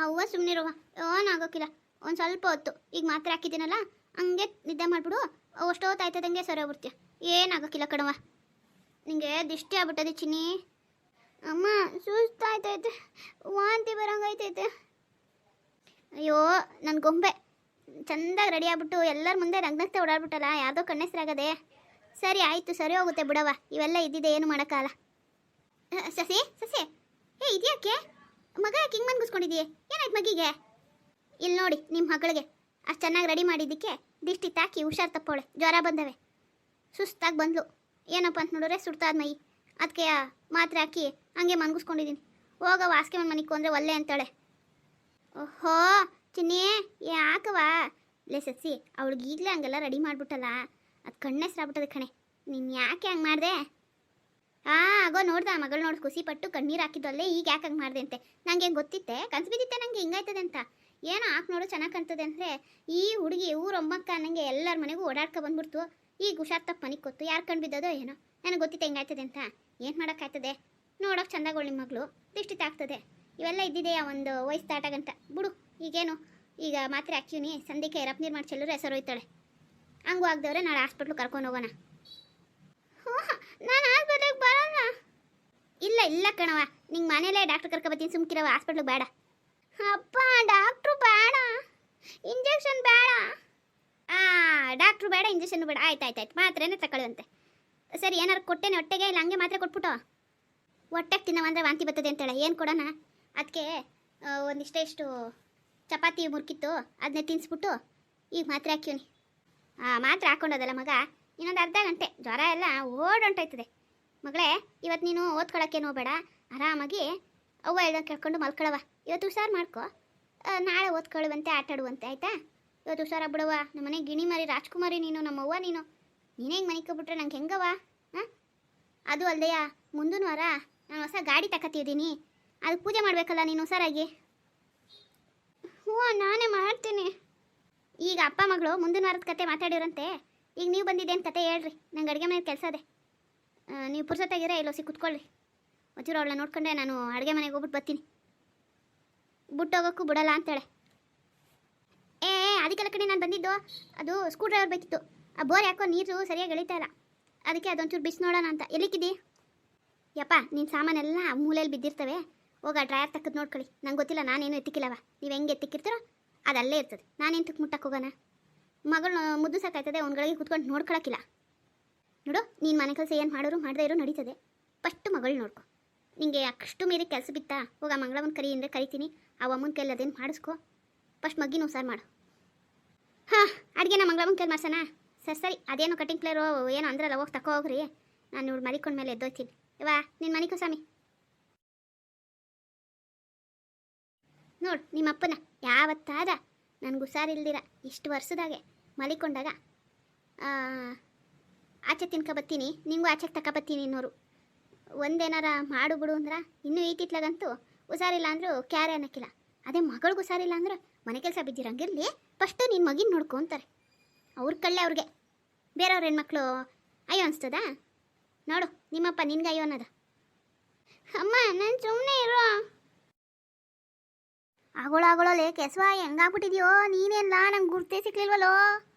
ಅವ್ವ ಸುಮ್ಮನಿರುವ ಏನಾಗೋಕ್ಕಿಲ್ಲ. ಒಂದು ಸ್ವಲ್ಪ ಹೊತ್ತು ಈಗ ಮಾತ್ರೆ ಹಾಕಿದ್ದೀನಲ್ಲ ಹಂಗೆ ನಿದ್ದೆ ಮಾಡಿಬಿಡು. ಅಷ್ಟೊತ್ತು ಆಯ್ತದಂಗೆ ಸರಿ ಹೋಗ್ಬಿಡ್ತೀಯ. ಏನಾಗೋಕ್ಕಿಲ್ಲ ಕಣವ. ನಿಂಗೆ ದಿಷ್ಟಿ ಆಗ್ಬಿಟ್ಟದೆ ಚಿನ್ನಿ. ಅಮ್ಮ ಸುಸ್ತಾಯ್ತೈತೆ, ವಾಂತಿ ಬರೋಂಗೈತೈತೆ. ಅಯ್ಯೋ ನನ್ನ ಗೊಂಬೆ ಚೆಂದಾಗಿ ರೆಡಿ ಆಗ್ಬಿಟ್ಟು ಎಲ್ಲರ ಮುಂದೆ ನಗ್ನಗ್ತೆ ಓಡಾಡ್ಬಿಟ್ಟಲ್ಲ, ಯಾವುದೋ ಕಣ್ಣೆಸ್ರಾಗದೆ. ಸರಿ ಆಯಿತು, ಸರಿ ಹೋಗುತ್ತೆ ಬಿಡವ. ಇವೆಲ್ಲ ಇದ್ದಿದೆ, ಏನು ಮಾಡೋಕ್ಕಾಗಲ್ಲ. ಸಸಿ ಸಸಿ ಇದ್ಯಾಕೆ ಮಗ ಯಾಕೆ ಹಿಂಗೆ ಮನ್ಗಿಸ್ಕೊಂಡಿದ್ದೀಯ? ಏನಾಯ್ತು ಮಗಿಗೆ? ಇಲ್ಲಿ ನೋಡಿ ನಿಮ್ಮ ಮಗಳಿಗೆ ಅಷ್ಟು ಚೆನ್ನಾಗಿ ರೆಡಿ ಮಾಡಿದ್ದಕ್ಕೆ ದಿಷ್ಟಿ ತಾಕಿ ಹುಷಾರು ತಪ್ಪೋಳೆ. ಜ್ವರ ಬಂದವೆ, ಸುಸ್ತಾಗಿ ಬಂದ್ಲು. ಏನಪ್ಪ ಅಂತ ನೋಡಿದ್ರೆ ಸುಡ್ತಾದ ಮೈ. ಅದಕ್ಕೆ ಮಾತ್ರೆ ಹಾಕಿ ಹಂಗೆ ಮನ್ಗಿಸ್ಕೊಂಡಿದ್ದೀನಿ. ಹೋಗವ ಹಾಸಿಗೆ ಮನೆಗೆ ಅಂದರೆ ಒಲ್ಲೆ ಅಂತಾಳೆ. ಓಹೋ ಚಿನ್ನಿ ಯಾಕವ ಲೇ ಸಸಿ, ಅವಳಿಗೆ ಈಗಲೇ ಹಂಗೆಲ್ಲ ರೆಡಿ ಮಾಡಿಬಿಟ್ಟಲ್ಲ, ಅದು ಕಣ್ಣೆಸ್ರಾಗ್ಬಿಟ್ಟದೆ ಕಣೆ. ನೀನು ಯಾಕೆ ಹಂಗೆ ಮಾಡಿದೆ? ಆಗೋ ನೋಡ್ದೆ ಆ ಮಗಳು ನೋಡಿ ಖುಷಿ ಪಟ್ಟು ಕಣ್ಣೀರು ಹಾಕಿದ್ದಲ್ಲೇ. ಈಗ ಯಾಕೆ ಹಂಗೆ ಮಾಡಿದೆ ಅಂತೆ ನನಗೆ ಗೊತ್ತಿತ್ತೆ, ಕನ್ಸು ಬಿದ್ದಿತ್ತೆ ನನಗೆ ಹಿಂಗಾಯ್ತದೆ ಅಂತ. ಏನೋ ಹಾಕಿ ನೋಡು ಚೆನ್ನಾಗಿ ಕಾಣ್ತದೆ ಅಂದರೆ ಈ ಹುಡುಗಿ ಊರೊಮ್ಮಕ್ಕ ನನಗೆ ಎಲ್ಲರ ಮನೆಗೂ ಓಡಾಡ್ಕೊ ಬಂದ್ಬಿಡ್ತು. ಈಗ ಹುಷಾರು ತಪ್ಪು ಮನೆಗೆ ಕೊತ್ತು. ಯಾರು ಕಣ್ಣು ಬಿದ್ದದೋ ಏನೋ, ನನಗೆ ಗೊತ್ತಿತ್ತೆ ಹಿಂಗಾಯ್ತದೆ ಅಂತ. ಏನು ಮಾಡೋಕ್ಕಾಯ್ತದೆ? ನೋಡೋಕೆ ಚಂದಾಗೋಳು ನಿಮ್ಮ ಮಗಳು, ದಿಷ್ಟಿ ತಾಗ್ತದೆ. ಇವೆಲ್ಲ ಇದ್ದಿದೆಯಾ ಒಂದು ವಯಸ್ಸು ದಾಟಗಂಟ ಬಿಡು. ಈಗೇನು ಈಗ ಮಾತ್ರೆ ಹಾಕ್ತೀವಿ, ಸಂಧಿಕೆ ರಪ್ ನೀರು ಮಾಡಿ ಚೆಲ್ಲರು ಹೆಸರು ಹೋಯ್ತಾಳೆ. ಹಂಗೂ ಆಗದವ್ರೆ ನಾಳೆ ಹಾಸ್ಪಿಟ್ಲು ಕರ್ಕೊಂಡು ಹೋಗೋಣ. ನಾನು ಹಾಸ್ಪಿಟ್ಲಿಗೆ ಬರೋಣ. ಇಲ್ಲ ಇಲ್ಲ ಕಣವ, ನಿಂಗೆ ಮನೇಲೇ ಡಾಕ್ಟ್ರ್ ಕರ್ಕೊಬತ್ತೀನಿ, ಸುಮ್ಕಿರವ. ಹಾಸ್ಪಿಟ್ಲಿಗೆ ಬೇಡ. ಅಪ್ಪ ಡಾಕ್ಟ್ರು ಬೇಡ, ಇಂಜೆಕ್ಷನ್ ಬೇಡ. ಡಾಕ್ಟ್ರು ಬೇಡ, ಇಂಜೆಕ್ಷನ್ ಬೇಡ. ಆಯ್ತು ಮಾತ್ರೆನೇ ತಗೊಳ್ಳುವಂತೆ. ಸರಿ ಏನಾರು ಕೊಟ್ಟೇನೆ ಹೊಟ್ಟೆಗೆ? ಇಲ್ಲ ಹಂಗೆ ಮಾತ್ರೆ ಕೊಟ್ಬಿಟ್ಟು ಹೊಟ್ಟೆಗೆ ತಿನ್ನವಂದ್ರೆ ವಾಂತಿ ಬರ್ತದೆ ಅಂತಾಳೆ. ಏನು ಕೊಡೋಣ? ಅದಕ್ಕೆ ಒಂದಿಷ್ಟು ಚಪಾತಿ ಮುರ್ಕಿತ್ತು, ಅದನ್ನೇ ತಿನ್ನಿಸ್ಬಿಟ್ಟು ಈಗ ಮಾತ್ರೆ ಹಾಕ್ಯವನಿ. ಮಾತ್ರೆ ಹಾಕ್ಕೊಂಡೋದಲ್ಲ ಮಗ, ಇನ್ನೊಂದು ಅರ್ಧ ಗಂಟೆ ಜ್ವರ ಎಲ್ಲ ಓಡೊಂಟಾಯ್ತದೆ. ಮಗಳೇ ಇವತ್ತು ನೀನು ಓದ್ಕೊಳ್ಳೋಕ್ಕೇನು ಹೋಗಬೇಡ, ಆರಾಮಾಗಿ ಅವ್ವ ಹೇಳ್ದಂಗೆ ಕೇಳ್ಕೊಂಡು ಮಲ್ಕೊಳವ. ಇವತ್ತು ಹುಷಾರು ಮಾಡ್ಕೊ, ನಾಳೆ ಓದ್ಕೊಳ್ಳುವಂತೆ ಆಟಾಡುವಂತೆ, ಆಯಿತಾ? ಇವತ್ತು ಹುಷಾರಾಗ್ಬಿಡವ. ನಮ್ಮ ಮನೆ ಗಿಣಿ ಮಾರಿ ರಾಜ್ಕುಮಾರಿ ನೀನು, ನಮ್ಮವ್ವ ನೀನು. ನೀನೇ ಹಿಂಗೆ ಮನಿಕೊಬಿಟ್ರೆ ನಂಗೆ ಹೆಂಗವ? ಹಾಂ, ಅದು ಅಲ್ದೆಯಾ ಮುಂದಿನ ವಾರ ನಾನು ಹೊಸ ಗಾಡಿ ತಗೋತಿದ್ದೀನಿ, ಅದಕ್ಕೆ ಪೂಜೆ ಮಾಡಬೇಕಲ್ಲ ನೀನು ಹುಷಾರಾಗಿ. ಹ್ಞೂ ನಾನೇ ಮಾಡ್ತೀನಿ. ಈಗ ಅಪ್ಪ ಮಗಳು ಮುಂದಿನ ವಾರದ ಕತೆ ಮಾತಾಡಿರಂತೆ. ಈಗ ನೀವು ಬಂದಿದ್ದೇನು ಕತೆ ಹೇಳ್ರಿ, ನಂಗೆ ಅಡುಗೆ ಮನೆಗೆ ಕೆಲಸ ಅದೇ. ನೀವು ಪುರ್ಸೊತ್ತಾಗಿರೋ ಎಲ್ಲೋ ಕೂತ್ಕೊಳ್ಳ್ರಿ. ಒಂಚೂರು ಅವಳನ್ನ ನೋಡ್ಕೊಂಡೆ ನಾನು ಅಡುಗೆ ಮನೆಗೆ ಹೋಗ್ಬಿಟ್ಟು ಬರ್ತೀನಿ. ಬಿಟ್ಟೋಗೋಕ್ಕೂ ಬಿಡಲ್ಲ ಅಂತಾಳೆ. ಅದಕ್ಕೆಲ್ಲ ಕಡೆ ನಾನು ಬಂದಿದ್ದು, ಅದು ಸ್ಕ್ರೂ ಡ್ರೈವರ್ ಬೇಕಿತ್ತು. ಆ ಬೋರ್ ಯಾಕೋ ನೀರು ಸರಿಯಾಗಿ ಎಳಿತಾ ಇಲ್ಲ, ಅದಕ್ಕೆ ಅದೊಂಚೂರು ಬಿಸಿ ನೋಡೋಣ ಅಂತ. ಎಲ್ಲಿಕ್ಕಿದ್ದಿ? ಯಪ್ಪ ನಿನ್ನ ಸಾಮಾನೆಲ್ಲ ಮೂಲೆಯಲ್ಲಿ ಬಿದ್ದಿರ್ತವೆ, ಹೋಗ ಡ್ರೈವರ್ ತಕ್ಕದ್ದು ನೋಡ್ಕೊಳ್ಳಿ. ನಂಗೆ ಗೊತ್ತಿಲ್ಲ, ನಾನೇನು ಎತ್ತಿಕ್ಕಿಲ್ಲವ. ನೀವು ಹೆಂಗೆ ಎತ್ತಿಕ್ಕಿರ್ತೀರೋ ಅದು ಅಲ್ಲೇ ಇರ್ತದೆ. ನಾನೇನು ತಕ್ಕ ಮುಟ್ಟಕ್ಕೆ ಹೋಗೋಣ? ಮಗಳು ಮುದ್ದು ಸಾಕಾಯ್ತದೆ, ಒಂದ್ಗಳಿಗೆ ಕೂತ್ಕೊಂಡು ನೋಡ್ಕೊಳಕ್ಕಿಲ್ಲ. ನೋಡು, ನೀನು ಮನೆ ಕೆಲಸ ಏನು ಮಾಡೋರು ಮಾಡದೇ ಇರೋ ನಡೀತದೆ. ಫಸ್ಟು ಮಗಳು ನೋಡ್ಕೊ. ನಿಂಗೆ ಅಷ್ಟು ಮೀರಿ ಕೆಲಸ ಬಿತ್ತಾ? ಹೋಗ ಮಂಗಳವನ್ನ ಕರಿ ಅಂದರೆ ಕರಿತೀನಿ. ಆ ಅಮ್ಮನ ಕೈಲಿ ಅದೇನು ಮಾಡಿಸ್ಕೊ. ಫಸ್ಟ್ ಮಗ್ಗಿನ ಹುಷಾರು ಮಾಡು. ಹಾಂ, ಅಡುಗೆನ ಮಂಗಳವನ್ನ ಕೈಲಿ ಮಾಡ್ಸೋಣ? ಸರಿ ಅದೇನು ಕಟಿಂಗ್ ಪ್ಲೇರು ಏನು ಅಂದ್ರಲ್ಲ, ಹೋಗಿ ತಕೋ ಹೋಗ್ರಿ. ನಾನು ಇವ್ಳು ಮಲಿಕೊಂಡ ಮೇಲೆ ಎದ್ದೋಯ್ತೀನಿ. ಇವಾ ನಿನ್ನ ಮನಿಕೋ ಸ್ವಾಮಿ. ನೋಡು ನಿಮ್ಮ ಅಪ್ಪನ ಯಾವತ್ತಾದ ನನಗೆ ಹುಷಾರಿಲ್ದಿರ ಇಷ್ಟು ವರ್ಷದಾಗೆ ಮಲಿಕೊಂಡಾಗ ಆಚೆ ತಿನ್ಕೊಬತ್ತೀನಿ, ನಿಂಗೂ ಆಚೆಗೆ ತಗೊಬತ್ತೀನಿ ಇನ್ನೋರು. ಒಂದೇನಾರ ಮಾಡು ಬಿಡು ಅಂದ್ರೆ ಇನ್ನೂ ಈಟಿತ್ಲಾಗಂತೂ ಹುಷಾರಿಲ್ಲ ಅಂದರೂ ಕ್ಯಾರೆ ಅನ್ನೋಕ್ಕಿಲ್ಲ. ಅದೇ ಮಗಳಿಗೆ ಹುಷಾರಿಲ್ಲ ಅಂದ್ರೆ ಮನೆ ಕೆಲಸ ಬಿದ್ದಿರಂಗಿರಲಿ, ಫಸ್ಟು ನಿನ್ನ ಮಗಿನ ನೋಡ್ಕೊ ಅಂತಾರೆ. ಅವ್ರ ಕಳ್ಳೆ ಅವ್ರಿಗೆ. ಬೇರೆಯವ್ರ ಹೆಣ್ಮಕ್ಳು ಅಯ್ಯೋ ಅನಿಸ್ತದ? ನೋಡು ನಿಮ್ಮಪ್ಪ ನಿನ್ಗೆ ಅಯ್ಯೋ ಅನ್ನೋದ. ಅಮ್ಮ ನಾನು ಸುಮ್ಮನೆ ಇರೋ. ಆಗೋಳಲೇ ಕೆಸವ ಹೆಂಗಾಗ್ಬಿಟ್ಟಿದ್ಯೋ ನೀನೆಲ್ಲ, ನಂಗೆ ಗುರ್ತೇ ಸಿಕ್ಲಿಲ್ವಲ್ಲೋ.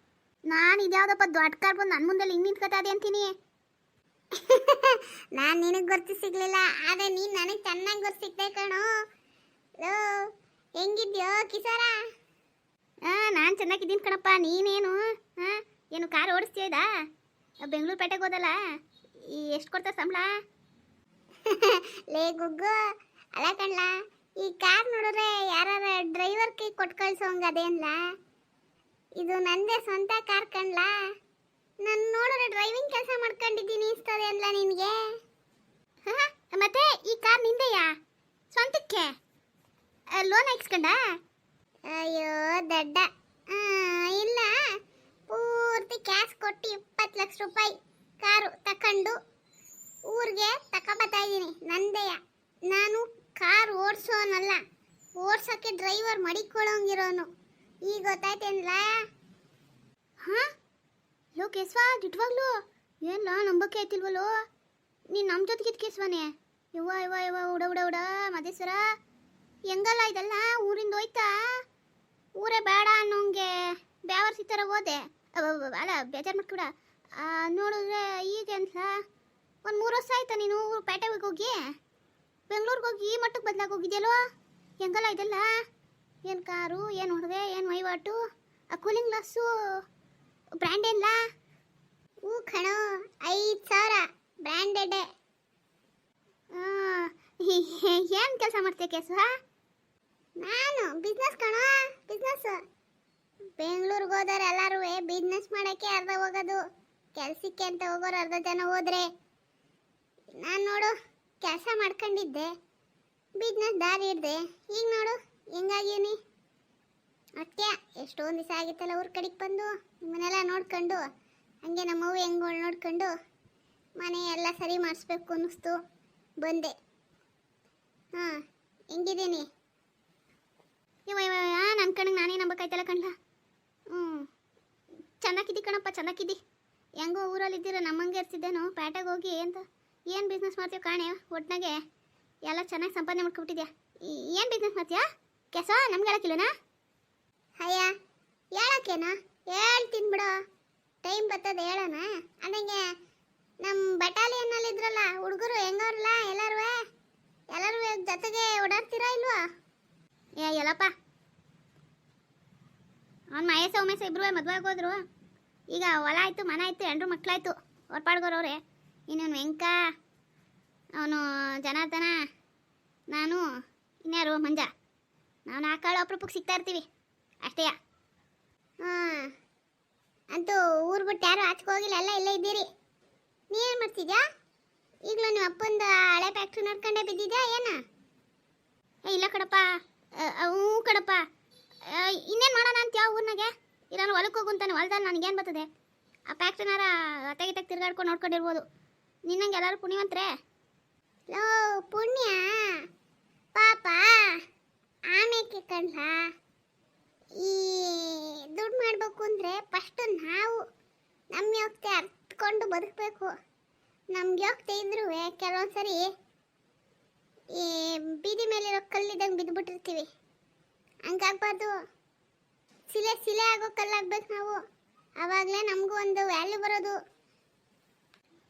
ನಾನು ಇದ್ಯಾವುದಪ್ಪ ದೊಡ್ಡ ಕಾರ್ ಬಂದು ನನ್ನ ಮುಂದೆ ಹಿಂಗೆ ನಿಂತ್ಕೊತಾದೆ ಅಂತೀನಿ. ನಾನು ನಿನಗೆ ಗುರ್ತು ಸಿಗ್ಲಿಲ್ಲ, ಆದರೆ ನೀನು ನನಗೆ ಚೆನ್ನಾಗಿ ಗುರ್ತು ಸಿಗ್ದೆ ಕಣೋ. ಹೆಂಗಿದ್ಯೋ ಕಿಸಾರ? ನಾನು ಚೆನ್ನಾಗಿದ್ದೀನಿ ಕಣಪ್ಪ. ನೀನೇನು ಏನು ಕಾರ್ ಓಡಿಸ್ತೀಯದಾ? ಬೆಂಗಳೂರು ಪೇಟೆಗೆ ಹೋದಲ್ಲ, ಎಷ್ಟು ಕೊಡ್ತಾ ಸಂಬಳ? ಲೇ ಗುಗ್ಗು ಅಲ್ಲ ಕಣ್ಲ, ಈ ಕಾರ್ ನೋಡಿದ್ರೆ ಯಾರ ಡ್ರೈವರ್ ಕೈ ಕೊಟ್ಟು ಕಳ್ಸೋಂಗ ಅದೇನ್ಲ? ಇದು ನಂದೇ ಸ್ವಂತ ಕಾರ್ ಕಣ್ಲ. ನಾನು ನೋಡಿದ್ರೆ ಡ್ರೈವಿಂಗ್ ಕೆಲಸ ಮಾಡ್ಕೊಂಡಿದ್ದೀನಿ ಇಸ್ತದೆ ಅಲ್ಲ ನಿನಗೆ? ಮತ್ತೆ ಈ ಕಾರ್ ನಿಂದೆಯಾ ಸ್ವಂತಕ್ಕೆ? ಲೋನ್ ಹಾಕ್ಸ್ಕೊಂಡ? ಅಯ್ಯೋ ದಡ್ಡ, ಇಲ್ಲ ಪೂರ್ತಿ ಕ್ಯಾಶ್ ಕೊಟ್ಟು 20 ಲಕ್ಷ ರೂಪಾಯಿ ಕಾರು ತಕೊಂಡು ಊರಿಗೆ ತಗೊಬತ್ತಾ ಇದ್ದೀನಿ. ನಂದೆಯ. ನಾನು ಕಾರ್ ಓಡಿಸೋನಲ್ಲ, ಓಡ್ಸೋಕ್ಕೆ ಡ್ರೈವರ್ ಮಡಿಕೊಳ್ಳೋಂಗಿರೋನು. ಈಗ ಗೊತ್ತಾಯ್ತೇನ್ಲ? ಹಾಂ ಲೋ ಕೇಸ್ವಾ, ದಿಟ್ವಾಗ್ಲು ಏನ್ಲ ನಂಬಕ್ಕೆ ಆಯ್ತಿಲ್ವಲ್ಲೋ? ನೀನು ನಮ್ಮ ಜೊತೆಗಿದ್ ಕೇಸ್ವಾನೆ. ಯವ್ವ ಯವ್ವ ಯವ್ವ ಉಡ ಉಡ ಉಡ ಮದೇಶ್ವರ. ಹೆಂಗಲ್ಲ ಇದೆಲ್ಲ ಊರಿಂದ ಹೋಯ್ತಾ ಊರೇ ಬೇಡ ಅನ್ನೋಂಗೆ ಬ್ಯಾವರ್ಸಿ ಥರ ಹೋದೆ ಅಲ್ಲ ಬೇಜಾರು ಮಾಡ್ಕೊಡ ನೋಡಿದ್ರೆ ಈಗ ಅಂತ ಒಂದು 3 ವರ್ಷ ಆಯ್ತಾ ನೀನು ಪೇಟೆಗೆ ಹೋಗಿ ಬೆಂಗಳೂರಿಗೆ ಹೋಗಿ ಈ ಮಟ್ಟಕ್ಕೆ ಬದಲಾಗಿ ಹೋಗಿದ್ಯಲ್ಲೋ ಹೆಂಗಲ್ಲ ಇದೆಲ್ಲ ಏನು ಕಾರು ಏನು ಹೊಡೆದೆ ಏನು ವಹಿವಾಟು ಆ ಕೂಲಿಂಗ್ ಗ್ಲಾಸು ಬ್ರ್ಯಾಂಡ್ ಏನಿಲ್ಲ ಹೂ ಕಣೋ 5,000 ಬ್ರ್ಯಾಂಡೆಡ್ ಏನು ಕೆಲಸ ಮಾಡ್ತೀಯ ಕೇಸ ನಾನು ಬಿಸ್ನೆಸ್ ಕಣೋ ಬಿಸ್ನೆಸ್ ಬೆಂಗಳೂರಿಗೆ ಹೋದವ್ರು ಎಲ್ಲರೂ ಬಿಸ್ನೆಸ್ ಮಾಡೋಕ್ಕೆ ಅರ್ಧ ಹೋಗೋದು ಕೆಲಸಕ್ಕೆ ಅಂತ ಹೋಗೋರು ಅರ್ಧ ಜನ ಹೋದ್ರೆ ನಾನು ನೋಡು ಕೆಲಸ ಮಾಡ್ಕೊಂಡಿದ್ದೆ ಬಿಸ್ನೆಸ್ ದಾರಿ ಹಿಡ್ದೆ ಈಗ ನೋಡು ಹೆಂಗಾಗೀನಿ ಅದಕ್ಕೆ ಎಷ್ಟೊಂದು ದಿವಸ ಆಗಿತ್ತಲ್ಲ ಊರ ಕಡೆಗೆ ಬಂದು ನಿಮ್ಮನ್ನೆಲ್ಲ ನೋಡ್ಕೊಂಡು ಹಂಗೆ ನಮ್ಮವ್ವ ಹೆಂಗೋಳು ನೋಡ್ಕೊಂಡು ಮನೆ ಎಲ್ಲ ಸರಿ ಮಾಡಿಸ್ಬೇಕು ಅನ್ನಿಸ್ತು ಬಂದೆ ಹಾಂ ಹೆಂಗಿದ್ದೀನಿ ನನ್ನ ಕಣ್ಣಿಗೆ ನಾನೇ ನಂಬಕಾಯ್ತಲ್ಲ ಕಣ್ಣ ಚೆನ್ನಾಗಿದ್ದಿ ಕಣಪ್ಪ ಚೆನ್ನಾಗಿದ್ದಿ ಹೆಂಗೋ ಊರಲ್ಲಿ ಇದ್ದೀರ ನಮ್ಮಂಗೆ ಇರ್ತಿದ್ದೇನೋ ಪೇಟೆಗೆ ಹೋಗಿ ಅಂತ ಏನು ಬಿಸ್ನೆಸ್ ಮಾಡ್ತೀವಿ ಕಾಣೆ ಒಟ್ಟಿನಾಗೆ ಎಲ್ಲ ಚೆನ್ನಾಗಿ ಸಂಪಾದನೆ ಮಾಡ್ಕೊಬಿಟ್ಟಿದ್ಯಾ ಏನು ಬಿಸ್ನೆಸ್ ಮಾಡ್ತೀಯಾ ಕೆಸ ನಮ್ಗೆ ಹೇಳಕ್ಕಿಲ್ಲನಾ ಅಯ್ಯ ಹೇಳಕ್ಕೇನಾ ಹೇಳ್ತೀನಿ ಬಿಡು ಟೈಮ್ ಬರ್ತದೆ ಹೇಳೋಣ ಅದಂಗೆ ನಮ್ಮ ಬಟಾಲಿಯನ್ನಲ್ಲಿ ಇದ್ರಲ್ಲ ಹುಡುಗರು ಹೆಂಗವ್ರಲ್ಲ ಎಲ್ಲರೂ ಜೊತೆಗೆ ಓಡಾಡ್ತೀರಾ ಇಲ್ವಾ ಎಲ್ಲಪ್ಪ ಅವ್ನು ಮಹೇಶ ಉಮೇಶ ಇಬ್ರು ಮದುವೆ ಆಗೋದ್ರು ಈಗ ಹೊಲ ಆಯಿತು ಮನೆ ಆಯಿತು 2 ಮಕ್ಕಳಾಯ್ತು ಅವ್ರ ಪಾಡ್ಗೋರವ್ರೆ ಇನ್ನೊಂದು ವೆಂಕ ಅವನು ಜನಾರ್ದನ ನಾನು ಇನ್ಯಾರು ಮಂಜ ನಾವು 4 ಆಳು ಅಪರೂಪಕ್ಕೆ ಸಿಗ್ತಾ ಇರ್ತೀವಿ ಅಷ್ಟೇ ಹಾಂ ಅಂತೂ ಊರು ಬಿಟ್ಟು ಯಾರು ಆಚೆಗೆ ಹೋಗಿಲ್ಲ ಎಲ್ಲ ಇಲ್ಲೇ ಇದ್ದೀರಿ ನೀವೇನು ಮಾಡ್ತಿದ್ಯಾ ಈಗಲೂ ನಿಮ್ಮ ಅಪ್ಪಂದು ಹಳೆ ಫ್ಯಾಕ್ಟ್ರಿ ನೋಡ್ಕೊಂಡೇ ಬಿದ್ದಿದ್ಯಾ ಏನು ಇಲ್ಲ ಕಡಪ್ಪ ಹ್ಞೂ ಕಡಪ್ಪ ಇನ್ನೇನು ಮಾಡೋಣ ಅಂತೀಯ ಊರ್ನಾಗೆ ಇರೋನು ಹೊಲಕ್ಕೆ ಹೋಗು ಅಂತಾನೆ ಹೊಲ್ದಲ್ಲಿ ನನಗೇನು ಬರ್ತದೆ ಆ ಫ್ಯಾಕ್ಟ್ರಿನಾರ ತೆಗಿತಕ್ಕೆ ತಿರ್ಗಾಡ್ಕೊಂಡು ನೋಡ್ಕೊಂಡಿರ್ಬೋದು ನಿನ್ನಂಗೆ ಎಲ್ಲರೂ ಪುಣ್ಯವಂತ್ರೆ ಲೋ ಪುಣ್ಯ ಪಾಪ ಆಮೇಲೆ ಕಂಡ ಈ ದುಡ್ಡು ಮಾಡಬೇಕು ಅಂದರೆ ಫಸ್ಟು ನಾವು ನಮ್ಮ ಯೋಗ್ಯತೆ ಅರ್ಥಕೊಂಡು ಬದುಕಬೇಕು ನಮ್ಗೆ ಯೋಗ್ಯತೆ ಇದ್ರೂ ಕೆಲವೊಂದು ಸರಿ ಈ ಬೀದಿ ಮೇಲಿರೋ ಕಲ್ಲಿದ್ದಂಗೆ ಬಿದ್ದುಬಿಟ್ಟಿರ್ತೀವಿ ಹಂಗಾಗ್ಬಾರ್ದು ಸಿಲೆ ಆಗೋ ಕಲ್ಲಾಗ್ಬೇಕು ನಾವು ಆವಾಗಲೇ ನಮಗೂ ಒಂದು ವ್ಯಾಲ್ಯೂ ಬರೋದು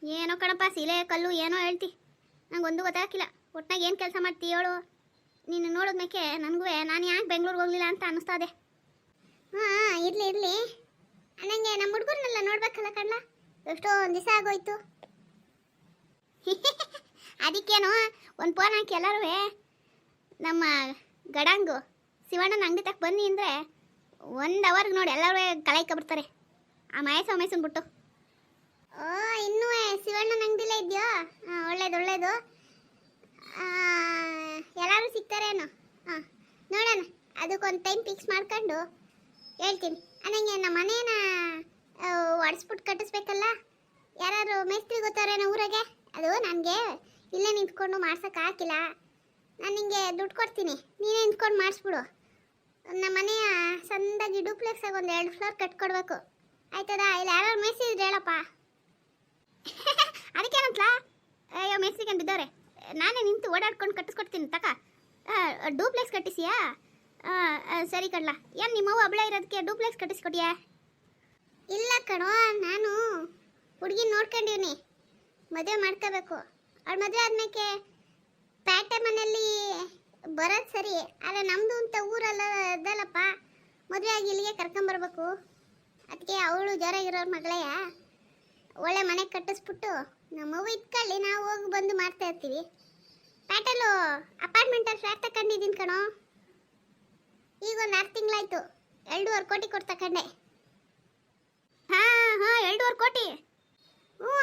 ಏನೋ ಕಣಪ್ಪ ಸಿಲೆ ಕಲ್ಲು ಏನೋ ಹೇಳ್ತಿ ನಂಗೆ ಒಂದು ಗೊತ್ತಾಗಿಲ್ಲ ಒಟ್ನಾಗ ಏನು ಕೆಲಸ ಮಾಡ್ತೀವಿ ಹೇಳು ನೀನು ನೋಡಿದ್ಮೇಕೆ ನನಗೂ ನಾನು ಯಾಕೆ ಬೆಂಗಳೂರಿಗೆ ಹೋಗಲಿಲ್ಲ ಅಂತ ಅನ್ನಿಸ್ತಾ ಇದೆ ಹಾಂ ಇರಲಿ ನನಗೆ ನಮ್ಮ ಹುಡುಗರನ್ನೆಲ್ಲ ನೋಡ್ಬೇಕಲ್ಲ ಕಣ್ಣ ಎಷ್ಟೊಂದು ದಿವಸ ಆಗೋಯ್ತು ಅದಕ್ಕೇನು ಒಂದು ಫೋನ್ ಹಾಕಿ ಎಲ್ಲರೂ ನಮ್ಮ ಗಡಂಗು ಶಿವಣ್ಣನ ಅಂಗಡಿ ತಕ್ಕ ಬನ್ನಿ ಅಂದರೆ 1 ಅವರ್ಗೆ ನೋಡಿ ಎಲ್ಲರೂ ಕಲಾಯ್ಕೊಬಿಡ್ತಾರೆ ಆ ಮಹೇಶನ್ ಬಿಟ್ಟು ಓ ಇನ್ನೂ ಶಿವಣ್ಣನ ಅಂಗಡಿಲೇ ಇದೆಯೋ ಹಾಂ ಒಳ್ಳೇದು ಎಲ್ಲರೂ ಸಿಗ್ತಾರೇನು ಹಾಂ ನೋಡೋಣ ಅದಕ್ಕೊಂದು ಟೈಮ್ ಫಿಕ್ಸ್ ಮಾಡ್ಕೊಂಡು ಹೇಳ್ತೀನಿ ನನಗೆ ನಮ್ಮ ಮನೇನ ಒಡಿಸ್ಬಿಟ್ಟು ಕಟ್ಟಿಸ್ಬೇಕಲ್ಲ ಯಾರು ಮೇಸ್ತ್ರಿ ಗೊತ್ತಾರೇನೋ ಊರಾಗೆ ಅದು ನನಗೆ ಇಲ್ಲೇ ನಿಂತ್ಕೊಂಡು ಮಾಡ್ಸೋಕೆ ಹಾಕಿಲ್ಲ ನಾನು ನಿಂಗೆ ದುಡ್ಡು ಕೊಡ್ತೀನಿ ನೀನೇ ನಿಂತ್ಕೊಂಡು ಮಾಡಿಸ್ಬಿಡು ನಮ್ಮ ಮನೆಯ ಸಂದಾಗಿ ಡೂಪ್ಲೆಕ್ಸ್ ಆಗಿ ಒಂದು 2 ಫ್ಲೋರ್ ಕಟ್ಕೊಡ್ಬೇಕು ಆಯ್ತದ ಇಲ್ಲ ಯಾರು ಮೇಸ್ತ್ರಿ ಇದ್ರೆ ಹೇಳಪ್ಪ ಅದಕ್ಕೇನಂತಲ ಅಯ್ಯೋ ಮೇಸ್ತ್ರಿಗೆ ಬಿದ್ದವ್ರೆ ನಾನೇ ನಿಂತು ಓಡಾಡ್ಕೊಂಡು ಕಟ್ಟಿಸ್ಕೊಡ್ತೀನಿ ತಕ ಡೂಪ್ಲೆಕ್ಸ್ ಕಟ್ಟಿಸಿಯಾ ಸರಿ ಕಡ್ಲ ಏನು ನಿಮ್ಮವ್ವ ಹಬ್ಳ ಇರೋದಕ್ಕೆ ಡೂಪ್ಲೆಕ್ಸ್ ಕಟ್ಟಿಸ್ಕೊಟ್ಟಿಯಾ ಇಲ್ಲ ಕಣೋ ನಾನು ಹುಡುಗಿ ನೋಡ್ಕೊಂಡಿವ್ನಿ ಮದುವೆ ಮಾಡ್ಕೋಬೇಕು ಅವಳು ಮದುವೆ ಆದ್ಮೇಲೆ ಪೇಟೆ ಮನೆಯಲ್ಲಿ ಬರೋದು ಸರಿ ಆದರೆ ನಮ್ಮದು ಅಂತ ಊರಲ್ಲ ಅದಲ್ಲಪ್ಪ ಮದುವೆ ಆಗಿ ಇಲ್ಲಿಗೆ ಕರ್ಕೊಂಬರ್ಬೇಕು ಅದಕ್ಕೆ ಅವಳು ಜೋರಾಗಿರೋರ ಮಗಳೆಯ ಒಳ್ಳೆ ಮನೆ ಕಟ್ಟಿಸ್ಬಿಟ್ಟು ನಮ್ಮವ್ವ ಇಟ್ಕೊಳ್ಳಿ ನಾವು ಹೋಗಿ ಬಂದು ಮಾಡ್ತಾ ಇರ್ತೀವಿ ಪೇಟೆಲ್ಲೂ ಅಪಾರ್ಟ್ಮೆಂಟಲ್ಲಿ ಫ್ಲ್ಯಾಟ್ ತಗೊಂಡಿದ್ದೀನಿ ಕಣೋ ಈಗ ಒಂದು 6 ತಿಂಗಳಾಯ್ತು 2.5 ಕೋಟಿ ಕೊಟ್ಟು ತಗೊಂಡೆ ಹಾಂ 2.5 ಕೋಟಿ ಹ್ಞೂ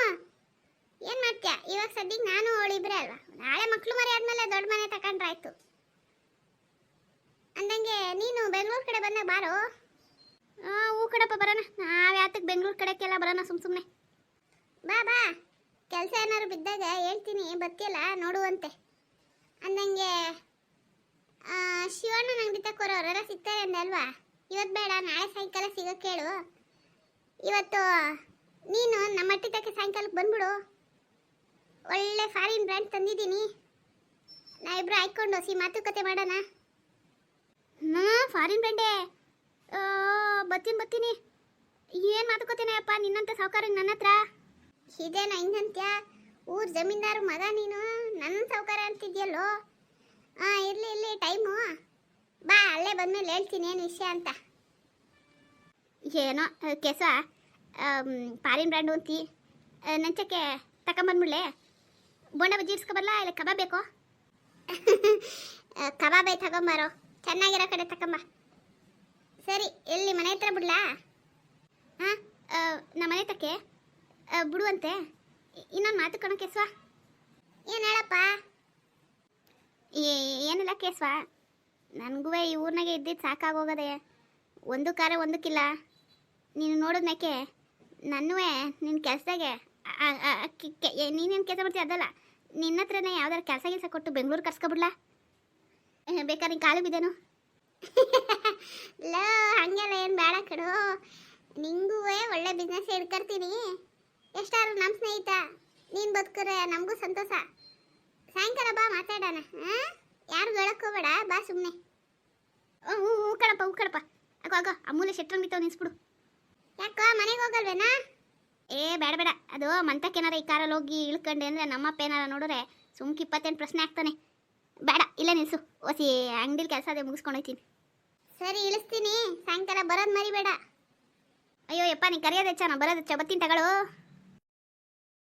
ಏನು ಮಾಡ್ತೀಯ ಇವಾಗ ಸದ್ಯಕ್ಕೆ ನಾನು ಅವಳಿಬ್ರೆ ಅಲ್ವಾ ನಾಳೆ ಮಕ್ಕಳು ಮರಿ ಆದಮೇಲೆ ದೊಡ್ಡ ಮನೆ ತಗೊಂಡ್ರಾಯ್ತು ಅಂದಂಗೆ ನೀನು ಬೆಂಗಳೂರು ಕಡೆ ಬಂದಾಗ ಬಾರೋ ಹೂ ಕಡಪ್ಪ ಬರೋಣ ನಾವು ಯಾತಕ್ಕೆ ಬೆಂಗಳೂರು ಕಡೆಗೆಲ್ಲ ಬರೋಣ ಸುಮ್ಮನೆ ಬಾ ಕೆಲಸ ಏನಾದ್ರು ಬಿದ್ದಾಗ ಹೇಳ್ತೀನಿ ಬತ್ತಿಯಲ್ಲ ನೋಡುವಂತೆ ಅಂದಂಗೆ ಶಿವಣ್ಣನ ಅಂಗಡಿ ತಕ್ಕೋರವರೆಲ್ಲ ಸಿಗ್ತಾರೆ ಅಂದೆ ಅಲ್ವಾ ಇವತ್ತು ಬೇಡ ನಾಳೆ ಸಾಯಂಕಾಲ ಸಿಗೋಕ್ಕೆ ಹೇಳು ಇವತ್ತು ನೀನು ನಮ್ಮ ಹಟ್ಟಿ ತಕ್ಕೆ ಸಾಯಂಕಾಲಕ್ಕೆ ಬಂದ್ಬಿಡು ಒಳ್ಳೆ ಫಾರಿನ್ ಬ್ರ್ಯಾಂಡ್ ತಂದಿದ್ದೀನಿ ನಾವಿಬ್ರು ಹಾಕ್ಕೊಂಡು ಮಾತುಕತೆ ಮಾಡೋಣ ಫಾರಿನ್ ಬ್ರ್ಯಾಂಡೇ. ಬರ್ತೀನಿ ಏನು ಮಾತುಕೋತೀನಿ ಅಪ್ಪ ನಿನ್ನಂತ ಸಾವುಕಾರ ನನ್ನ ಹತ್ರ. ಇದೇನ ಹಿಂಗಂತ್ಯ? ಊರ್ ಜಮೀನ್ದಾರ ಮಗ ನೀನು ನನ್ನ ಸಾವುಕಾರ ಅಂತಿದ್ಯಲ್ಲೋ. ಇರ್ಲಿ ಟೈಮು ಬಾ, ಅಲ್ಲೇ ಬಂದ್ಮೇಲೆ ಹೇಳ್ತೀನಿ ಏನು ವಿಷಯ ಅಂತ. ಏನೋ ಕೆಸ ಫಾರಿನ್ ಬ್ರ್ಯಾಂಡು ಅಂತಿ, ನಂಚಕ್ಕೆ ತಗೊಂಬಂದ್ಬಿಡ್ಲೆ. ಬೋಂಡ ಬಜ್ಜಿ ಇರ್ಸ್ಕೊಬರಲ್ಲ, ಇಲ್ಲ ಕಬಾಬ್ ಬೇಕೋ? ಕಬಾಬೇ ತಗೊಂಬಾರೋ, ಚೆನ್ನಾಗಿರೋ ಕಡೆ ತಗೊಂಬ. ಸರಿ, ಎಲ್ಲಿ ಮನೆ ಹತ್ರ ಬಿಡ್ಲಾ? ಹಾಂ, ನಮ್ಮ ಮನೆ ತಕ್ಕೆ ಬಿಡುವಂತೆ. ಇನ್ನೊಂದು ಮಾತು ಕಣೋ ಕೇಸ್ವ. ಏನು ಹೇಳಪ್ಪ? ಏನಿಲ್ಲ ಕೇಸ್ವ, ನನಗೂ ಈ ಊರಿನಾಗೆ ಇದ್ದಿದ್ದು ಸಾಕಾಗೋಗದೆ. ಒಂದು ಕಾರ ಒಂದಕ್ಕಿಲ್ಲ. ನೀನು ನೋಡಿದ್ಮೇಕೆ ನನ್ನೂ ನಿನ್ನ ಕೆಲಸದಾಗೆ ನೀನೇನು ಕೆಲಸ ಮಾಡ್ತೀಯ ಅದಲ್ಲ, ನಿನ್ನ ಹತ್ರನೇ ಯಾವ್ದಾರು ಕೆಲಸ ಕೊಟ್ಟು ಬೆಂಗಳೂರು ಕರ್ಸ್ಕೊಬಿಡ್ಲಾ? ಬೇಕಾದ್ರೆ ನಿನ್ನ ಕಾಲು ಬಿದ್ದೇನು? ಲೋ, ಹಂಗೆಲ್ಲ ಏನು ಬೇಡ ಕಣೋ. ನಿಂಗೂ ಒಳ್ಳೆ ಬಿಸ್ನೆಸ್ ಹಿಡ್ಕೊಡ್ತೀನಿ. ಎಷ್ಟಾದ್ರು ನಮ್ಮ ಸ್ನೇಹಿತ, ನೀನು ಬದುಕ್ರೆ ನಮಗೂ ಸಂತೋಷ. ಸಾಯಂಕಾಲ ಬಾ, ಮಾತಾಡೋಣ. ಯಾರು ಹೇಳಕ್ಕೋಬೇಡ, ಬಾ ಸುಮ್ಮನೆ. ಹ್ಞೂ ಕಣಪ್ಪ ಆಗೋ ಅಮೂಲ್ಯ ಶೆಟ್ರಂಗ್ ಬಿತ್ತವ್ ನಿನ್ಸ್ಬಿಡು. ಯಾಕೋ ಮನೆಗೆ ಹೋಗಲ್ವೇನಾ? ಬೇಡ, ಅದು ಮಂತಕ್ಕೇನಾರ ಈ ಕಾರಲ್ಲಿ ಹೋಗಿ ಇಳ್ಕೊಂಡೆ ಅಂದರೆ ನಮ್ಮಪ್ಪ ಏನಾರ ನೋಡಿದ್ರೆ ಸುಮ್ಕೆ 28 ಪ್ರಶ್ನೆ ಆಗ್ತಾನೆ. ಬೇಡ, ಇಲ್ಲೇ ನಿಲ್ಸು. ಓಸಿ ಅಂಗಡಿಲಿ ಕೆಲಸ ಅದೇ ಮುಗಿಸ್ಕೊಂಡೋಯ್ತೀನಿ. ಸರಿ, ಇಳಿಸ್ತೀನಿ. ಸಾಯಂಕಾಲ ಬರೋದು ಮರಿಬೇಡ. ಅಯ್ಯೋ ಯಪ್ಪ, ನೀ ಕರೆಯೋದೆಚ್ಚ, ನಾ ಬರೋದೆಚ್ಚ. ಬರ್ತೀನಿ ತಗೊಳು.